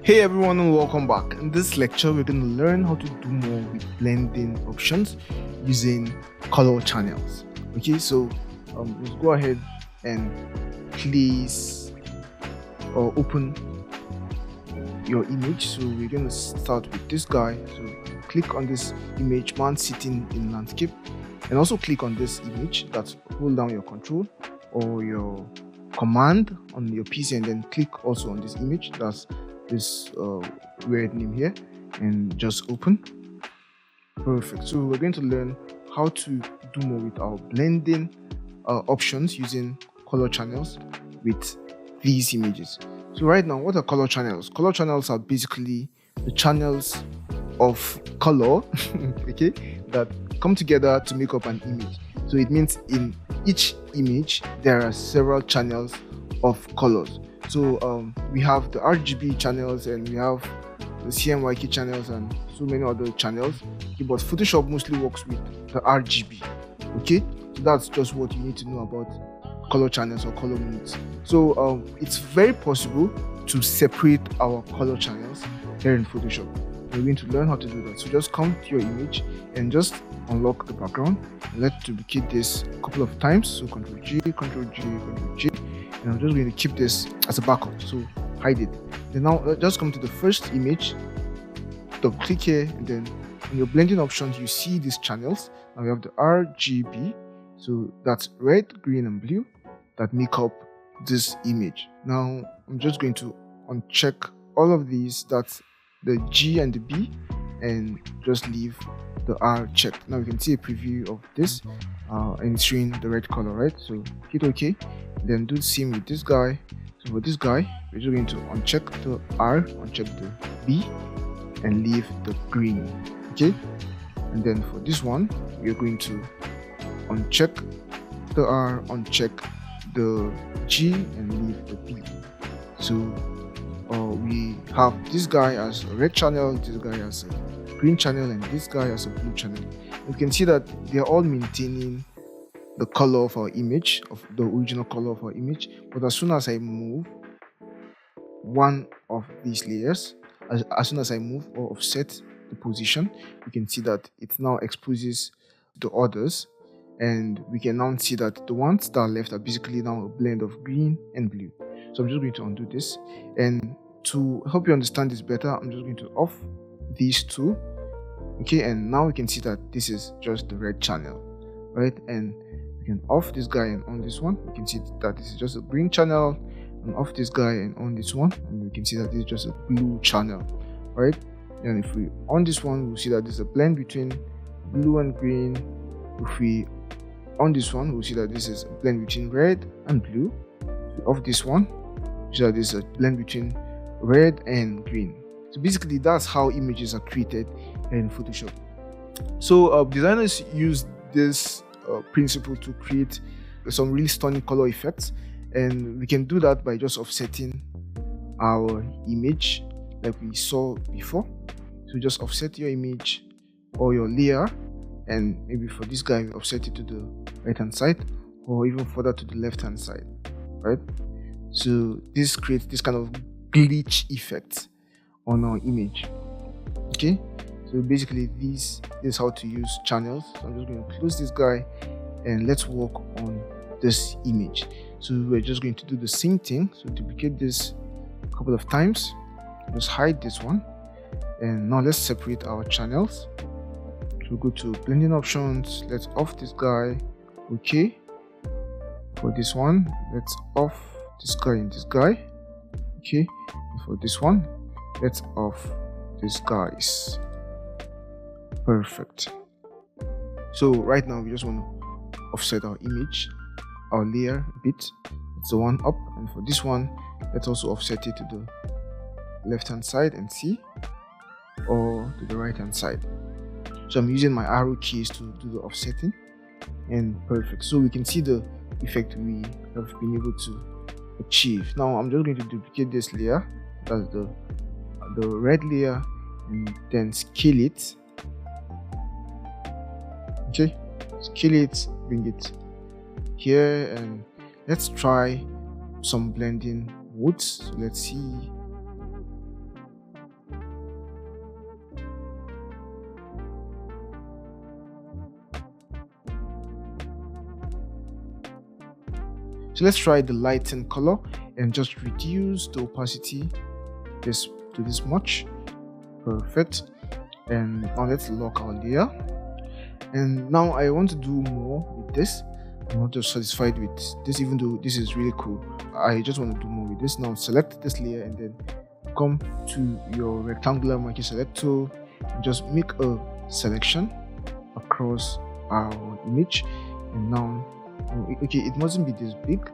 Hey everyone, and welcome back. In this lecture we're going to learn how to do more with blending options using color channels. Okay, so let's go ahead and please open your image. So we're going to start with this guy. So click on this image, man sitting in landscape, and also click on this image. That's hold down your control or your command on your PC, and then click also on this image. That's this weird name here, and just open. Perfect. So we're going to learn how to do more with our blending options using color channels with these images. So right now, what are color channels? Color channels are basically the channels of color okay, that come together to make up an image. So it means in each image there are several channels of colors. So we have the RGB channels, and we have the CMYK channels, and so many other channels. Okay, but Photoshop mostly works with the RGB. Okay, so that's just what you need to know about color channels or color modes. So it's very possible to separate our color channels here in Photoshop. We're going to learn how to do that. So just come to your image and just unlock the background. And let's duplicate this a couple of times. So Ctrl G, Ctrl G, Ctrl G. And I'm just going to keep this as a backup, so hide it. Then now just come to the first image, double click here, and then in your blending options you see these channels. Now we have the RGB, so that's red, green, and blue that make up this image. Now I'm just going to uncheck all of these, that's the G and the B, and just leave the R checked. Now we can see a preview of this and it's showing the red color, right? So hit OK, then do the same with this guy. So for this guy, we're just going to uncheck the R, uncheck the B, and leave the green. Okay, and then for this one, we're going to uncheck the R, uncheck the G, and leave the B. So we have this guy as a red channel, this guy as a green channel, and this guy as a blue channel. You can see that they're all maintaining the color of our image, of the original color of our image. But as soon as I move one of these layers, as soon as I move or offset the position, you can see that it now exposes the others, and we can now see that the ones that are left are basically now a blend of green and blue. So I'm just going to undo this, and to help you understand this better, I'm just going to off these two. Okay, and now we can see that this is just the red channel, right? And we can off this guy and on this one. We can see that this is just a green channel, and off this guy and on this one, and we can see that this is just a blue channel, right? And if we on this one, we'll see that there's a blend between blue and green. If we on this one, we'll see that this is a blend between red and blue. If we off this one, we'll see that there's a blend between red and green. So basically that's how images are created in Photoshop. So designers use this principle to create some really stunning color effects, and we can do that by just offsetting our image like we saw before. So just offset your image or your layer, and maybe for this guy we offset it to the right hand side, or even further to the left hand side, right? So this creates this kind of glitch effect on our image. Okay, so basically this is how to use channels. So I'm just going to close this guy, and let's work on this image. So we're just going to do the same thing. So duplicate this a couple of times, just hide this one, and now let's separate our channels. So go to blending options, let's off this guy. Okay, for this one, let's off this guy and this guy. Okay, and for this one, let's off these guys. Perfect. So right now we just want to offset our image, our layer a bit. It's the one up, and for this one, let's also offset it to the left hand side and see, or to the right hand side. So I'm using my arrow keys to do the offsetting, and perfect. So we can see the effect we have been able to achieve. Now I'm just going to duplicate this layer, that's the red layer, and then scale it. Okay, scale it, bring it here, and let's try some blending modes. So let's see So let's try the lighten color and just reduce the opacity this to this much. Perfect. And now let's lock our layer. And now I want to do more with this. I'm not just satisfied with this, even though this is really cool. I just want to do more with this. Now select this layer and then come to your rectangular marquee selector and just make a selection across our image. And now, okay, it mustn't be this big.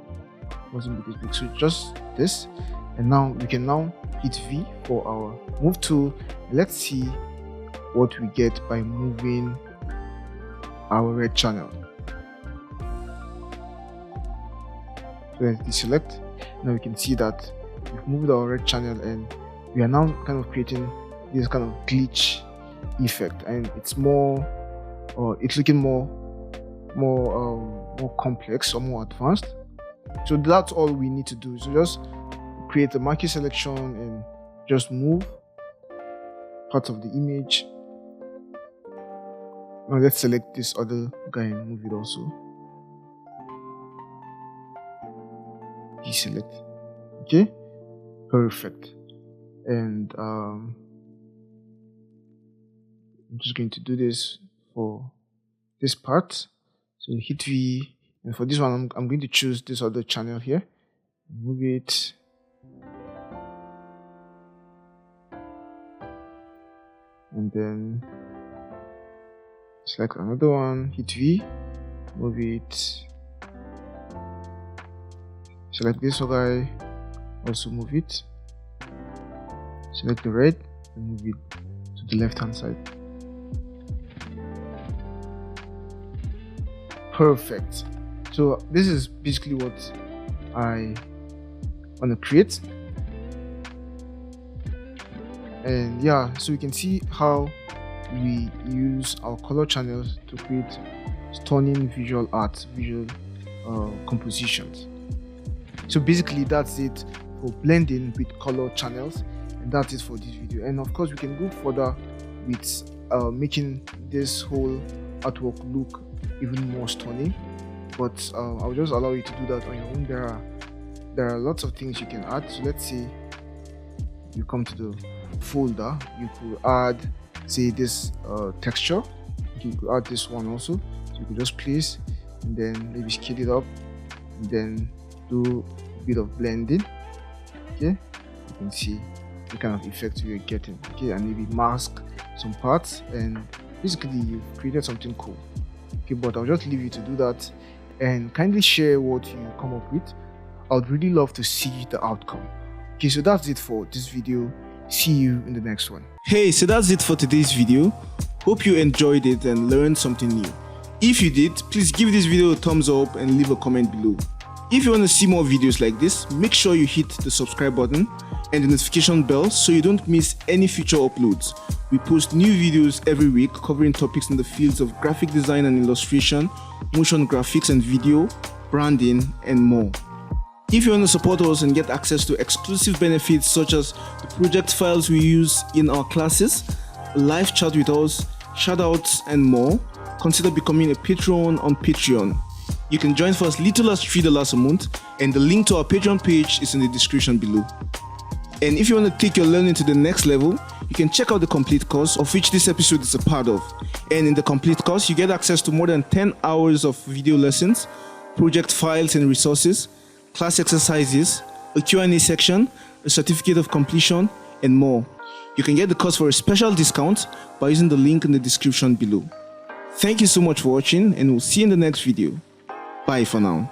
So just this. And now we can now hit V for our move tool. Let's see what we get by moving our red channel. So let's deselect. Now we can see that we've moved our red channel and we are now kind of creating this kind of glitch effect, and it's more, it's looking more complex or more advanced. So that's all we need to do. So just create a marquee selection and just move part of the image. Now let's select this other guy and move it also. Deselect. Okay, perfect. And I'm just going to do this for this part. So hit V, and for this one I'm going to choose this other channel here, move it, and then select another one, hit V, move it, select this guy, also move it, select the red and move it to the left hand side. Perfect. So this is basically what I want to create. And yeah, so we can see how we use our color channels to create stunning visual art, visual compositions. So basically that's it for blending with color channels, and that's it for this video. And of course we can go further with making this whole artwork look even more stunning, but I'll just allow you to do that on your own. There are lots of things you can add. So let's say you come to the folder, you could add, say, this texture. You could add this one also, so you could just place and then maybe scale it up and then do a bit of blending. Okay, you can see the kind of effect you're getting. Okay, and maybe mask some parts, and basically you've created something cool. Okay, but I'll just leave you to do that, and kindly share what you come up with. I would really love to see the outcome. Okay, so that's it for this video. See you in the next one. Hey, so that's it for today's video. Hope you enjoyed it and learned something new. If you did, please give this video a thumbs up and leave a comment below. If you want to see more videos like this, make sure you hit the subscribe button and the notification bell so you don't miss any future uploads. We post new videos every week covering topics in the fields of graphic design and illustration, motion graphics and video, branding, and more. If you want to support us and get access to exclusive benefits such as the project files we use in our classes, live chat with us, shoutouts, and more, consider becoming a patron on Patreon. You can join for as little as $3 a month, and the link to our Patreon page is in the description below. And if you want to take your learning to the next level, you can check out the complete course, of which this episode is a part of. And in the complete course, you get access to more than 10 hours of video lessons, project files and resources, class exercises, a Q&A section, a certificate of completion, and more. You can get the course for a special discount by using the link in the description below. Thank you so much for watching, and we'll see you in the next video. Bye for now.